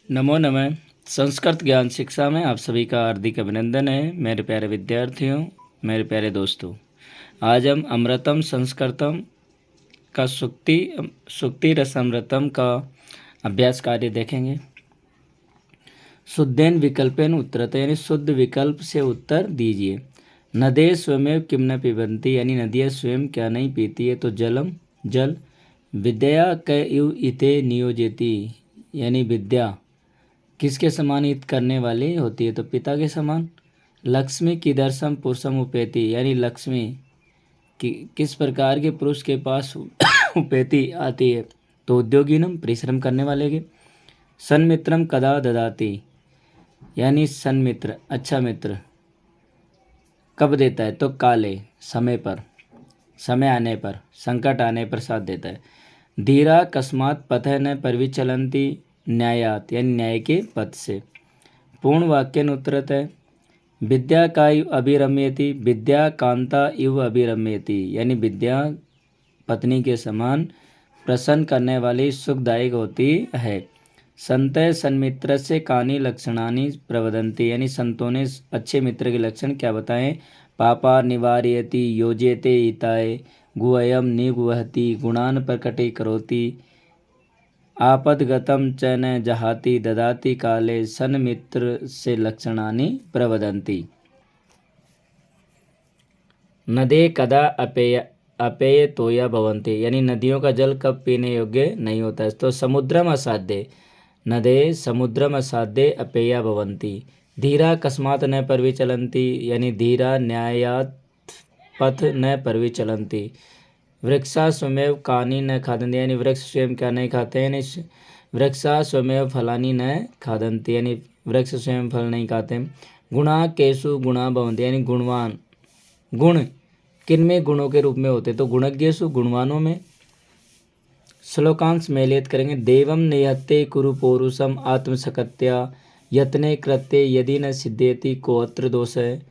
नमो नमः। संस्कृत ज्ञान शिक्षा में आप सभी का हार्दिक अभिनंदन है मेरे प्यारे विद्यार्थियों, मेरे प्यारे दोस्तों। आज हम अमृतम संस्कृतम का सुक्ति रसामृतम का अभ्यास कार्य देखेंगे। शुद्धेन विकल्पेन उत्तरते यानी शुद्ध विकल्प से उत्तर दीजिए। नदे स्वयमेव किम न पिबंती यानी नदियाँ स्वयं क्या नहीं पीती है, तो जलम जल। विद्या क इव इते नियोजति यानी विद्या किसके समान हित करने वाली होती है, तो पिता के समान। लक्ष्मी कीदर्शम पुरुषम उपेति यानी लक्ष्मी किस प्रकार के पुरुष के पास उपेति आती है, तो उद्योगिनम परिश्रम करने वाले के। सन्मित्रम कदा ददाति यानी सन्मित्र अच्छा मित्र कब देता है, तो काले समय पर, समय आने पर, संकट आने पर साथ देता है। धीरा अकस्मात पथः न परिविचलन्ति न्यायात यानी न्याय के पथ से। पूर्ण वाक्य उत्तरत है। विद्या का इव अभिरम्यति विद्या कांता इव अभिरम्यति यानी विद्या पत्नी के समान प्रसन्न करने वाली सुखदायक होती है। संतः सन्मित्र से कानी लक्षणानि प्रवदन्ति यानी संतों ने अच्छे मित्र के लक्षण क्या बताएं। पापा निवारयति योजयते हिताय गुह्यम निगुहति गुणान प्रकटे करोति आपदगतम च न जहाति ददाति काले सन्मित्र से लक्षणानि प्रवदन्ति। नदे कदा अपेय तोया भवन्ति यानी नदियों का जल कब पीने योग्य नहीं होता है, तो समुद्रम असाध्य। नदे समुद्रम असाध्य अपेया भवन्ति। धीरा अकस्मात न परिविचलन्ति यानी धीरा न्यायात पथ न परिविचलन्ति। वृक्षा स्वमेव कानी न खादन्ति यानी वृक्ष स्वयं क्या नहीं खाते हैं, यानी वृक्षा स्वमेव फलानी न खादन्ति यानी वृक्ष स्वयं फल नहीं खाते। गुणा केशु गुणा भवन्ति यानी गुणवान गुण किन में गुणों के रूप में होते, तो गुणज्ञेषु गुणवानों में। श्लोकांश मेलेत करेंगे। देवम निहत्ते कुरु पौरुषम आत्मसकत्या यत्ने कृत्ये यदि न सिद्ध्यति को अत्र दोष है।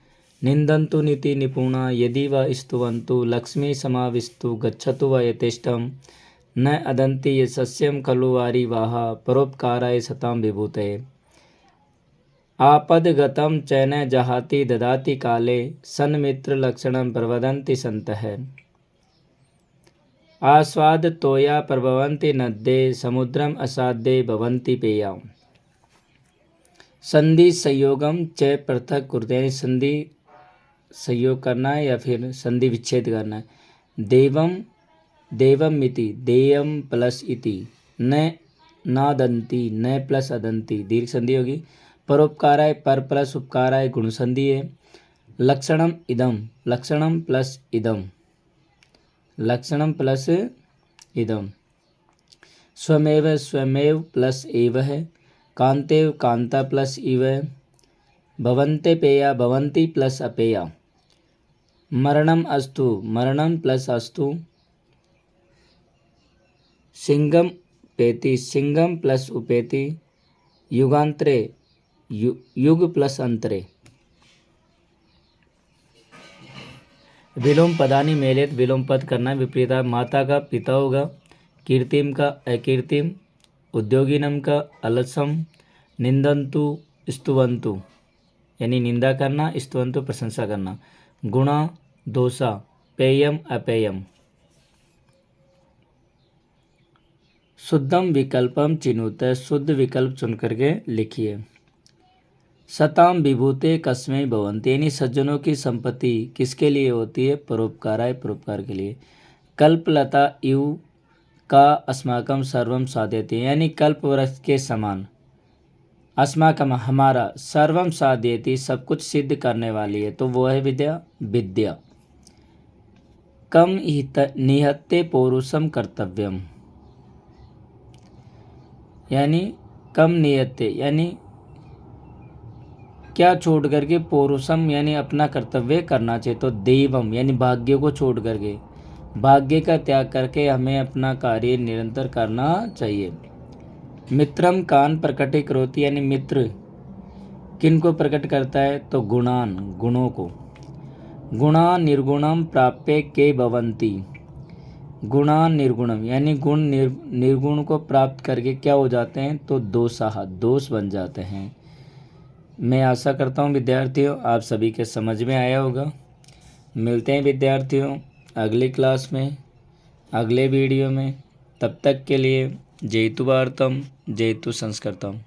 निंदन्तु नीति निपुणा यदि व स्तुवन्तु लक्ष्मी समाविस्तु गच्छतु व यथेष्टम न अदन्ति ये सस्यम खलु वारी वाह परोपकाराय सतां विभूते। आपदगतं च न जहाति ददाति काले सन्मित्र लक्षणं प्रवदन्ति सन्तः। आस्वाद तोया प्रभवन्ति नद्ये समुद्रम असाध्ये भवन्ति पेया। संधि संयोगम च पृथक कुरुते यानी संधि संयोग करना है या फिर संधि विच्छेद करना है। देवम देवम मिति देयम प्लस इति न नादंती न प्लस अदंती दीर्घ संधि होगी। परोपकाराय पर प्लस उपकाराय गुण संधि है। लक्षणम इदम लक्षणम प्लस इदम लक्षणम प्लस इदम। स्वमेव स्वमेव प्लस एव है। कांतेव कांता प्लस इव है। भवन्ते पेया भवन्ति प्लस अपेया। मरणम अस्तु मरणम प्लस अस्तु। सिंगम पेति सिंगम प्लस उपेति। युगांतरे युग प्लस अंतरे। विलोम पदानि मेलेत विलोम पद करना विपरीता। माता का पिता होगा। कीर्तिम का अकीर्तिम। उद्योगिनम का अलसम। निंदन्तु स्तुवन्तु यानी निंदा करना, स्तुवन्तु प्रशंसा करना। गुणा दोषा पेयम अपेयम। शुद्धम विकल्पम चिनुत शुद्ध विकल्प चुन करके लिखिए। सताम विभूते कस्मै भवन्ति यानी सज्जनों की संपत्ति किसके लिए होती है, परोपकाराय परोपकार के लिए। कल्पलता इव का अस्माकम सर्वम साध्यते यानी कल्प वृक्ष के समान। अस्माकम हमारा, सर्वम साध्यति सब कुछ सिद्ध करने वाली है, तो वो है विद्या विद्या। कम निहत्ते पौरुषम कर्तव्यम यानी कम नियत्ते यानी क्या छोड़ करके, पौरुषम यानी अपना कर्तव्य करना चाहिए, तो देवम यानी भाग्य को छोड़ करके, भाग्य का त्याग करके हमें अपना कार्य निरंतर करना चाहिए। मित्रम कान प्रकटे करोति यानी मित्र किन को प्रकट करता है, तो गुणान गुणों को। गुणा निर्गुणम प्राप्य के भवन्ति गुणान निर्गुणम यानी गुण निर्गुण को प्राप्त करके क्या हो जाते हैं, तो दोषाः दोष बन जाते हैं। मैं आशा करता हूँ विद्यार्थियों आप सभी के समझ में आया होगा। मिलते हैं विद्यार्थियों अगली क्लास में, अगले वीडियो में। तब तक के लिए जयतु भारतम जयतु संस्कृतम।